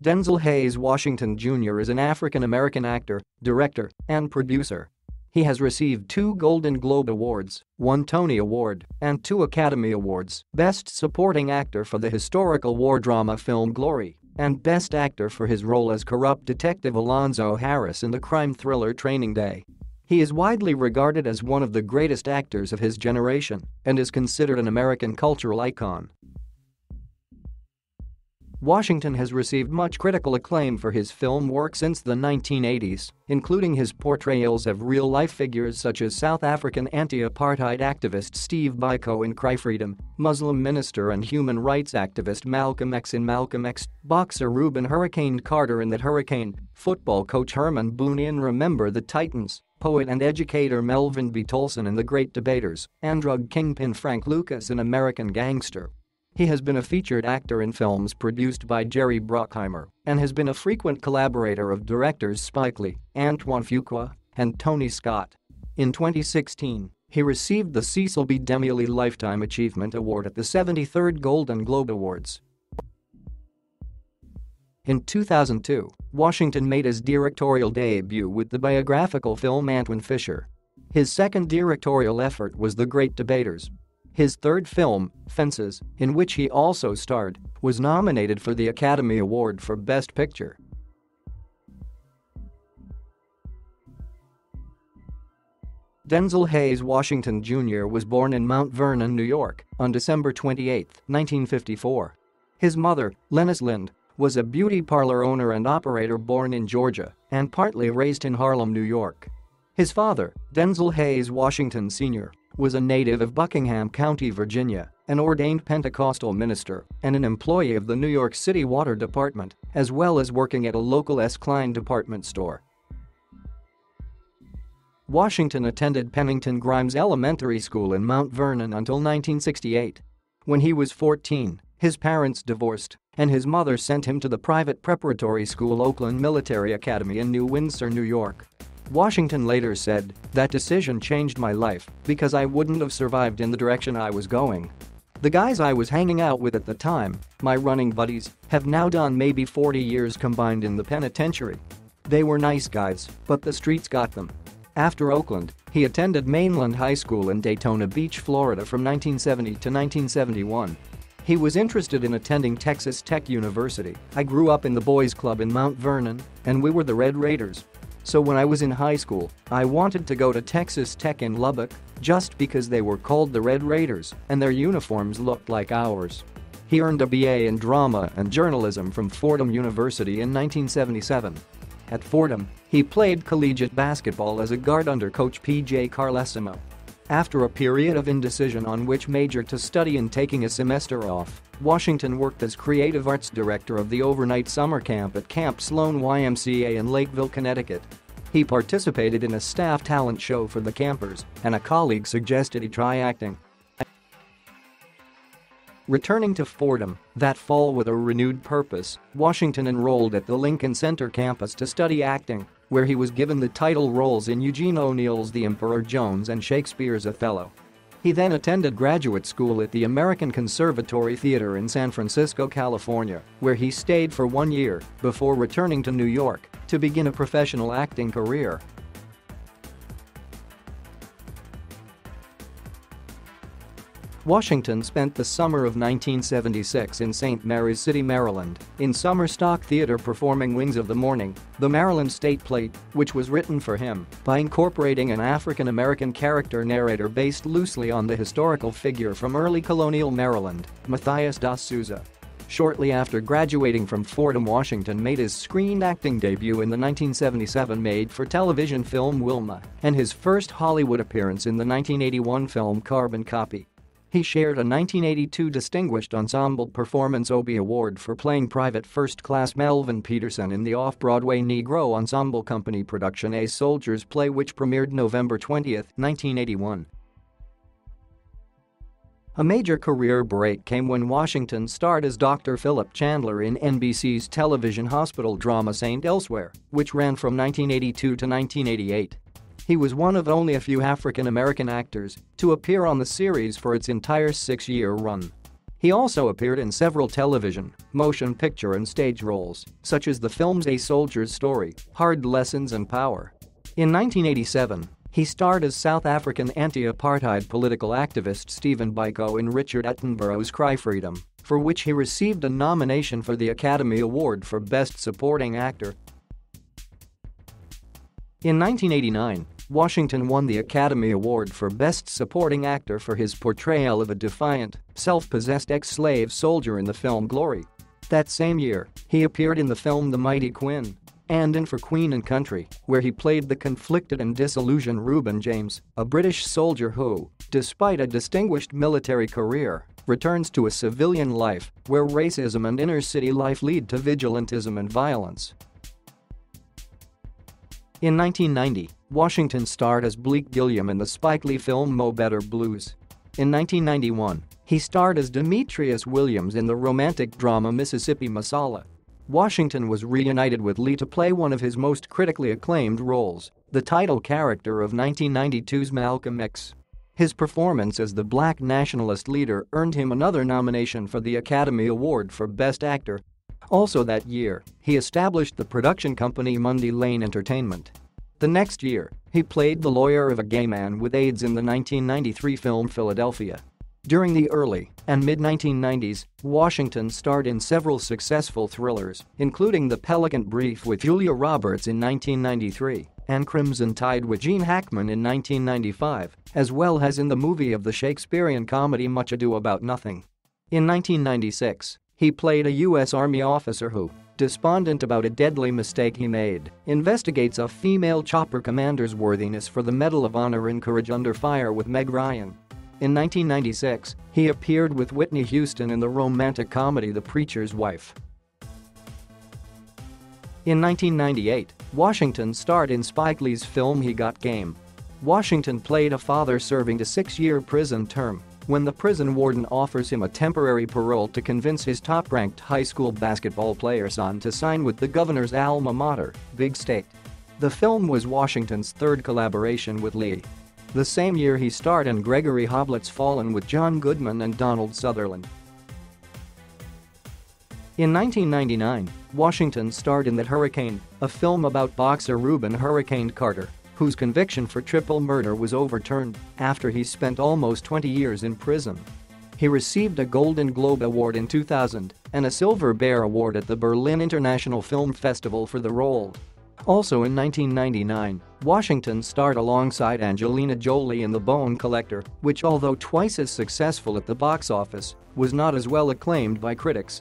Denzel Hayes Washington Jr. is an African-American actor, director, and producer. He has received 2 Golden Globe Awards, 1 Tony Award, and 2 Academy Awards: Best Supporting Actor for the historical war drama film Glory, and Best Actor for his role as corrupt detective Alonzo Harris in the crime thriller Training Day. He is widely regarded as one of the greatest actors of his generation and is considered an American cultural icon. Washington has received much critical acclaim for his film work since the 1980s, including his portrayals of real-life figures such as South African anti-apartheid activist Steve Biko in Cry Freedom, Muslim minister and human rights activist Malcolm X in Malcolm X, boxer Reuben Hurricane Carter in That Hurricane, football coach Herman Boone in Remember the Titans, poet and educator Melvin B. Tolson in The Great Debaters, and drug kingpin Frank Lucas in American Gangster. He has been a featured actor in films produced by Jerry Bruckheimer and has been a frequent collaborator of directors Spike Lee, Antoine Fuqua, and Tony Scott. In 2016, he received the Cecil B. DeMille Lifetime Achievement Award at the 73rd Golden Globe Awards. In 2002, Washington made his directorial debut with the biographical film Antwin Fisher. His second directorial effort was The Great Debaters. His third film, Fences, in which he also starred, was nominated for the Academy Award for Best Picture. Denzel Hayes Washington Jr. was born in Mount Vernon, New York, on December 28, 1954. His mother, Lennis Lind, was a beauty parlor owner and operator born in Georgia and partly raised in Harlem, New York. His father, Denzel Hayes Washington Sr., was a native of Buckingham County, Virginia, an ordained Pentecostal minister and an employee of the New York City Water Department, as well as working at a local S. Klein department store. Washington attended Pennington Grimes Elementary School in Mount Vernon until 1968. When he was 14, his parents divorced, and his mother sent him to the private preparatory school Oakland Military Academy in New Windsor, New York. Washington later said, "That decision changed my life because I wouldn't have survived in the direction I was going. The guys I was hanging out with at the time, my running buddies, have now done maybe 40 years combined in the penitentiary. They were nice guys, but the streets got them." After Oakland, he attended Mainland High School in Daytona Beach, Florida from 1970 to 1971. He was interested in attending Texas Tech University. "I grew up in the boys' club in Mount Vernon, and we were the Red Raiders. So when I was in high school, I wanted to go to Texas Tech in Lubbock just because they were called the Red Raiders and their uniforms looked like ours." He earned a BA in drama and journalism from Fordham University in 1977. At Fordham, he played collegiate basketball as a guard under coach P.J. Carlesimo. After a period of indecision on which major to study and taking a semester off, Washington worked as creative arts director of the overnight summer camp at Camp Sloan YMCA in Lakeville, Connecticut. He participated in a staff talent show for the campers, and a colleague suggested he try acting. Returning to Fordham that fall with a renewed purpose, Washington enrolled at the Lincoln Center campus to study acting, where he was given the title roles in Eugene O'Neill's The Emperor Jones and Shakespeare's Othello. He then attended graduate school at the American Conservatory Theater in San Francisco, California, where he stayed for 1 year before returning to New York to begin a professional acting career. Washington spent the summer of 1976 in St. Mary's City, Maryland, in summer stock theater performing Wings of the Morning, the Maryland State Play, which was written for him by incorporating an African-American character narrator based loosely on the historical figure from early colonial Maryland, Matthias da Souza. Shortly after graduating from Fordham, Washington made his screen acting debut in the 1977 made-for-television film Wilma and his first Hollywood appearance in the 1981 film Carbon Copy. He shared a 1982 Distinguished Ensemble Performance Obie Award for playing Private First Class Melvin Peterson in the off-Broadway Negro Ensemble Company production A Soldier's Play, which premiered November 20, 1981. A major career break came when Washington starred as Dr. Philip Chandler in NBC's television hospital drama Saint Elsewhere, which ran from 1982 to 1988. He was one of only a few African-American actors to appear on the series for its entire 6-year run. He also appeared in several television, motion picture and stage roles, such as the films A Soldier's Story, Hard Lessons and Power. In 1987, he starred as South African anti-apartheid political activist Stephen Biko in Richard Attenborough's Cry Freedom, for which he received a nomination for the Academy Award for Best Supporting Actor. In 1989, Washington won the Academy Award for Best Supporting Actor for his portrayal of a defiant, self-possessed ex-slave soldier in the film Glory. That same year, he appeared in the film The Mighty Quinn and in For Queen and Country, where he played the conflicted and disillusioned Reuben James, a British soldier who, despite a distinguished military career, returns to a civilian life where racism and inner-city life lead to vigilantism and violence. In 1990, Washington starred as Bleak Gilliam in the Spike Lee film Mo Better Blues. In 1991, he starred as Demetrius Williams in the romantic drama Mississippi Masala. Washington was reunited with Lee to play one of his most critically acclaimed roles, the title character of 1992's Malcolm X. His performance as the black nationalist leader earned him another nomination for the Academy Award for Best Actor. Also that year, he established the production company Mundy Lane Entertainment. The next year, he played the lawyer of a gay man with AIDS in the 1993 film Philadelphia. During the early and mid-1990s, Washington starred in several successful thrillers, including The Pelican Brief with Julia Roberts in 1993 and Crimson Tide with Gene Hackman in 1995, as well as in the movie of the Shakespearean comedy Much Ado About Nothing. In 1996, he played a U.S. Army officer who, despondent about a deadly mistake he made, investigates a female chopper commander's worthiness for the Medal of Honor in Courage Under Fire with Meg Ryan. In 1996, he appeared with Whitney Houston in the romantic comedy The Preacher's Wife. In 1998, Washington starred in Spike Lee's film He Got Game. Washington played a father serving a 6-year prison term when the prison warden offers him a temporary parole to convince his top-ranked high school basketball player son to sign with the governor's alma mater, Big State. The film was Washington's third collaboration with Lee. The same year he starred in Gregory Hoblet's Fallen with John Goodman and Donald Sutherland. In 1999, Washington starred in That Hurricane, a film about boxer Reuben "Hurricane" Carter, whose conviction for triple murder was overturned after he spent almost 20 years in prison. He received a Golden Globe Award in 2000 and a Silver Bear Award at the Berlin International Film Festival for the role. Also in 1999, Washington starred alongside Angelina Jolie in The Bone Collector, which, although twice as successful at the box office, was not as well acclaimed by critics.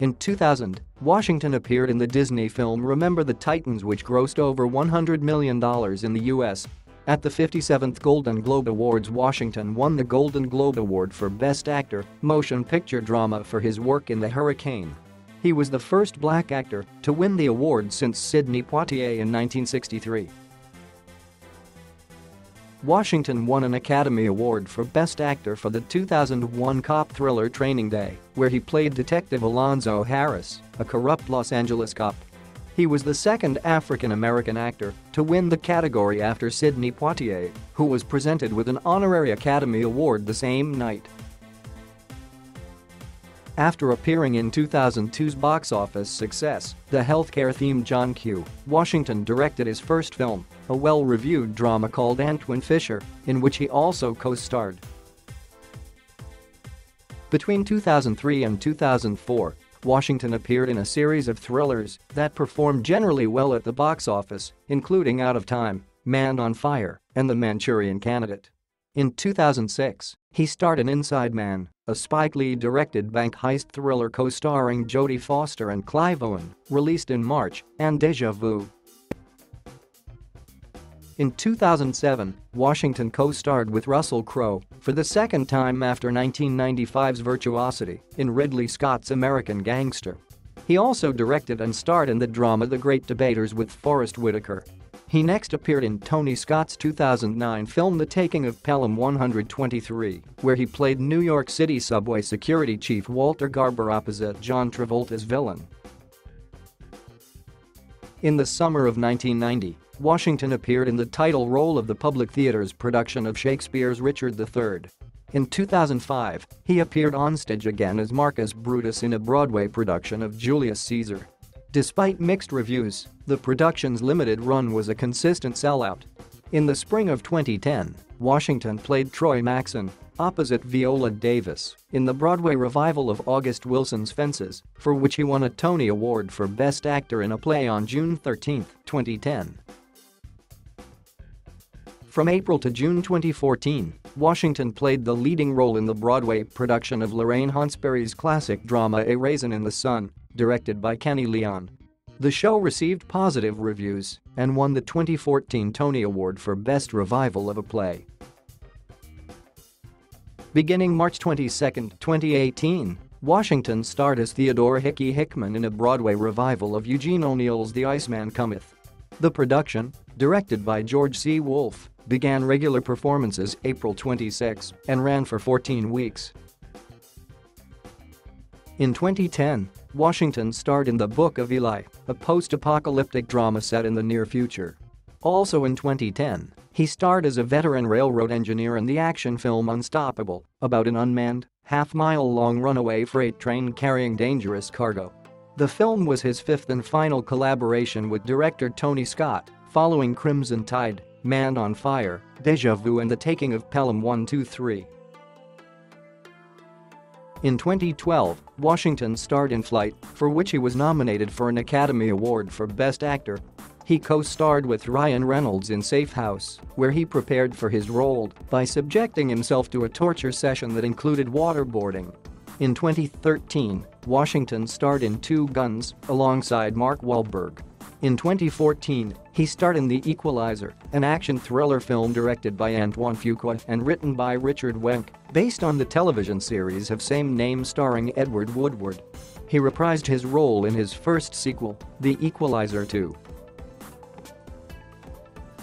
In 2000, Washington appeared in the Disney film Remember the Titans, which grossed over $100 million in the U.S. At the 57th Golden Globe Awards, Washington won the Golden Globe Award for Best Actor, Motion Picture Drama for his work in The Hurricane. He was the first black actor to win the award since Sidney Poitier in 1963. Washington won an Academy Award for Best Actor for the 2001 cop thriller Training Day, where he played Detective Alonzo Harris, a corrupt Los Angeles cop. He was the second African-American actor to win the category after Sidney Poitier, who was presented with an honorary Academy Award the same night. After appearing in 2002's box office success, the healthcare-themed John Q., Washington directed his first film, a well-reviewed drama called Antwin Fisher, in which he also co-starred. Between 2003 and 2004, Washington appeared in a series of thrillers that performed generally well at the box office, including Out of Time, Man on Fire, and The Manchurian Candidate. In 2006, he starred in Inside Man, a Spike Lee-directed bank heist thriller co-starring Jodie Foster and Clive Owen, released in March, and Deja Vu. In 2007, Washington co-starred with Russell Crowe, for the second time after 1995's Virtuosity, in Ridley Scott's American Gangster. He also directed and starred in the drama The Great Debaters with Forest Whitaker. He next appeared in Tony Scott's 2009 film The Taking of Pelham 123, where he played New York City subway security chief Walter Garber opposite John Travolta's villain. In the summer of 1990, Washington appeared in the title role of the Public Theater's production of Shakespeare's Richard III. In 2005, he appeared onstage again as Marcus Brutus in a Broadway production of Julius Caesar. Despite mixed reviews, the production's limited run was a consistent sellout. In the spring of 2010, Washington played Troy Maxon opposite Viola Davis in the Broadway revival of August Wilson's Fences, for which he won a Tony Award for Best Actor in a Play on June 13, 2010. From April to June 2014, Washington played the leading role in the Broadway production of Lorraine Hansberry's classic drama A Raisin in the Sun, directed by Kenny Leon. The show received positive reviews and won the 2014 Tony Award for Best Revival of a Play. Beginning March 22, 2018, Washington starred as Theodore Hickey Hickman in a Broadway revival of Eugene O'Neill's The Iceman Cometh. The production, directed by George C. Wolfe, began regular performances April 26 and ran for 14 weeks. In 2010, Washington starred in The Book of Eli, a post-apocalyptic drama set in the near future. Also in 2010, he starred as a veteran railroad engineer in the action film Unstoppable, about an unmanned, half-mile-long runaway freight train carrying dangerous cargo. The film was his fifth and final collaboration with director Tony Scott, following Crimson Tide, Man on Fire, Deja Vu and The Taking of Pelham 123. In 2012, Washington starred in Flight, for which he was nominated for an Academy Award for Best Actor. He co-starred with Ryan Reynolds in Safe House, where he prepared for his role by subjecting himself to a torture session that included waterboarding. In 2013, Washington starred in Two Guns alongside Mark Wahlberg. In 2014, he starred in The Equalizer, an action thriller film directed by Antoine Fuqua and written by Richard Wenk, based on the television series of same name starring Edward Woodward. He reprised his role in his first sequel, The Equalizer 2.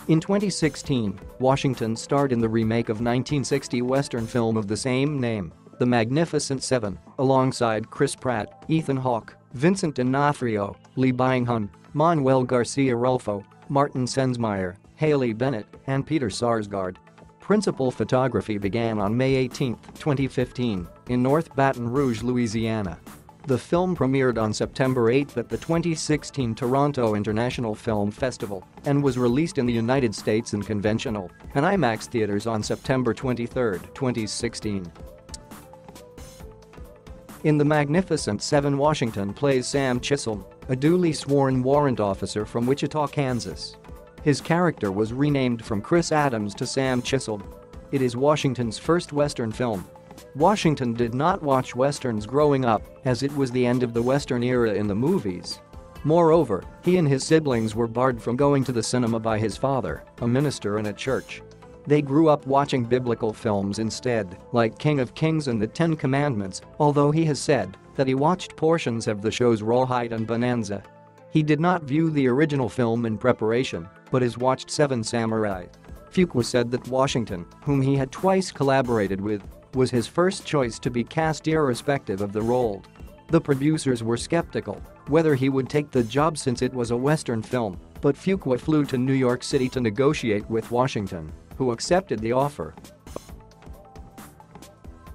In 2016, Washington starred in the remake of 1960 Western film of the same name, The Magnificent Seven, alongside Chris Pratt, Ethan Hawke, Vincent D'Onofrio, Lee Byung-hun, Manuel Garcia-Rulfo, Martin Sensmeyer, Haley Bennett, and Peter Sarsgaard. Principal photography began on May 18, 2015, in North Baton Rouge, Louisiana. The film premiered on September 8 at the 2016 Toronto International Film Festival and was released in the United States in conventional and IMAX theaters on September 23, 2016. In The Magnificent Seven, Washington plays Sam Chisholm, a duly sworn warrant officer from Wichita, Kansas. His character was renamed from Chris Adams to Sam Chisholm. It is Washington's first Western film. Washington did not watch Westerns growing up, as it was the end of the Western era in the movies. Moreover, he and his siblings were barred from going to the cinema by his father, a minister in a church. They grew up watching biblical films instead, like King of Kings and the Ten Commandments, although he has said that he watched portions of the shows Rawhide and Bonanza. He did not view the original film in preparation, but has watched Seven Samurai. Fuqua said that Washington, whom he had twice collaborated with, was his first choice to be cast irrespective of the role. The producers were skeptical whether he would take the job since it was a Western film, but Fuqua flew to New York City to negotiate with Washington, who accepted the offer.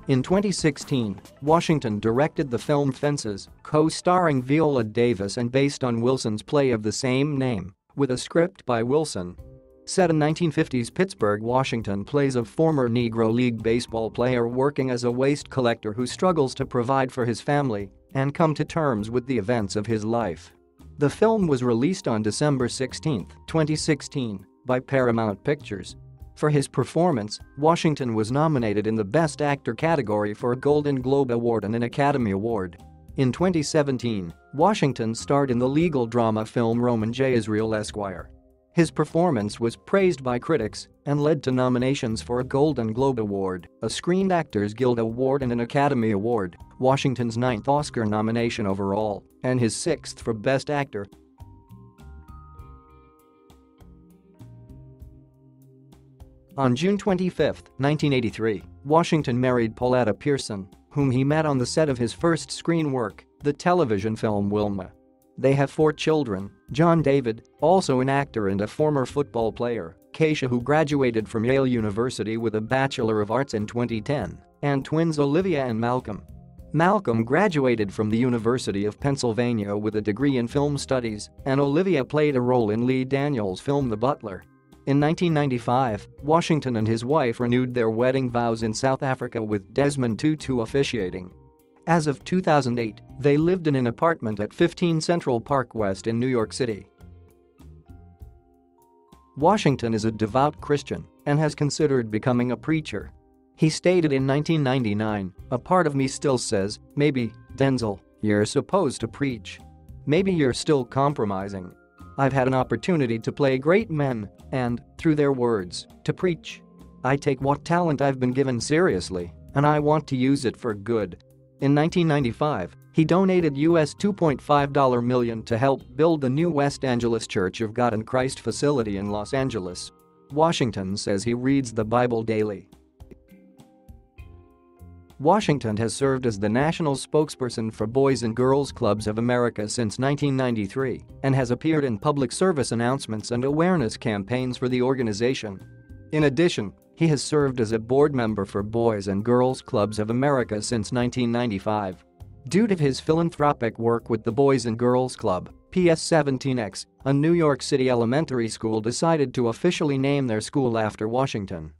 In 2016, Washington directed the film Fences, co-starring Viola Davis and based on Wilson's play of the same name, with a script by Wilson. Set in 1950s Pittsburgh, Washington plays a former Negro League baseball player working as a waste collector who struggles to provide for his family and come to terms with the events of his life. The film was released on December 16, 2016, by Paramount Pictures. For his performance, Washington was nominated in the Best Actor category for a Golden Globe Award and an Academy Award. In 2017, Washington starred in the legal drama film Roman J. Israel Esquire. His performance was praised by critics and led to nominations for a Golden Globe Award, a Screen Actors Guild Award and an Academy Award, Washington's 9th Oscar nomination overall, and his 6th for Best Actor. On June 25, 1983, Washington married Pauletta Pearson, whom he met on the set of his first screen work, the television film Wilma. They have 4 children, John David, also an actor and a former football player, Keisha, who graduated from Yale University with a Bachelor of Arts in 2010, and twins Olivia and Malcolm. Malcolm graduated from the University of Pennsylvania with a degree in film studies, and Olivia played a role in Lee Daniels' film The Butler. In 1995, Washington and his wife renewed their wedding vows in South Africa with Desmond Tutu officiating. As of 2008, they lived in an apartment at 15 Central Park West in New York City. Washington is a devout Christian and has considered becoming a preacher. He stated in 1999, "A part of me still says, maybe, Denzel, you're supposed to preach. Maybe you're still compromising. I've had an opportunity to play great men and, through their words, to preach. I take what talent I've been given seriously, and I want to use it for good." In 1995, he donated US $2.5 million to help build the new West Angeles Church of God in Christ facility in Los Angeles. Washington says he reads the Bible daily. Washington has served as the national spokesperson for Boys and Girls Clubs of America since 1993 and has appeared in public service announcements and awareness campaigns for the organization. In addition, he has served as a board member for Boys and Girls Clubs of America since 1995. Due to his philanthropic work with the Boys and Girls Club, PS17X, a New York City elementary school decided to officially name their school after Washington.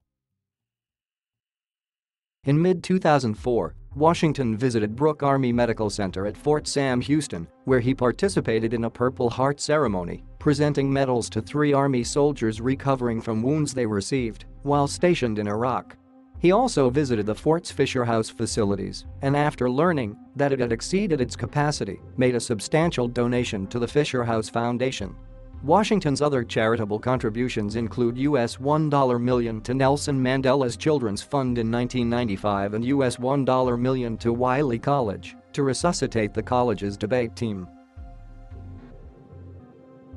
In mid-2004, Washington visited Brooke Army Medical Center at Fort Sam Houston, where he participated in a Purple Heart ceremony, presenting medals to 3 Army soldiers recovering from wounds they received while stationed in Iraq. He also visited the Fort's Fisher House facilities and, after learning that it had exceeded its capacity, made a substantial donation to the Fisher House Foundation. Washington's other charitable contributions include US $1 million to Nelson Mandela's Children's Fund in 1995 and US $1 million to Wiley College to resuscitate the college's debate team.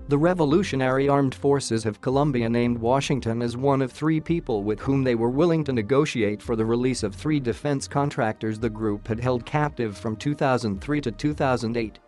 The Revolutionary Armed Forces of Colombia named Washington as one of 3 people with whom they were willing to negotiate for the release of 3 defense contractors the group had held captive from 2003 to 2008.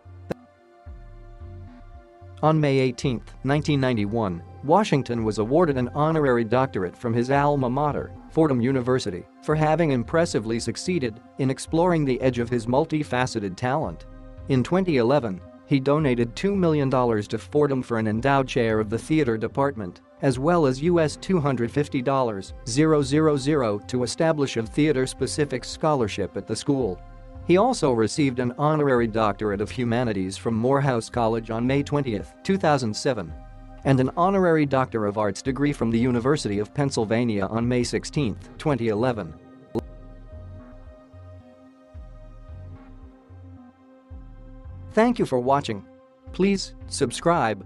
On May 18, 1991, Washington was awarded an honorary doctorate from his alma mater, Fordham University, for having impressively succeeded in exploring the edge of his multifaceted talent. In 2011, he donated $2 million to Fordham for an endowed chair of the theater department, as well as US $250,000 to establish a theater-specific scholarship at the school. He also received an honorary doctorate of humanities from Morehouse College on May 20, 2007, and an honorary Doctor of Arts degree from the University of Pennsylvania on May 16, 2011. Thank you for watching. Please subscribe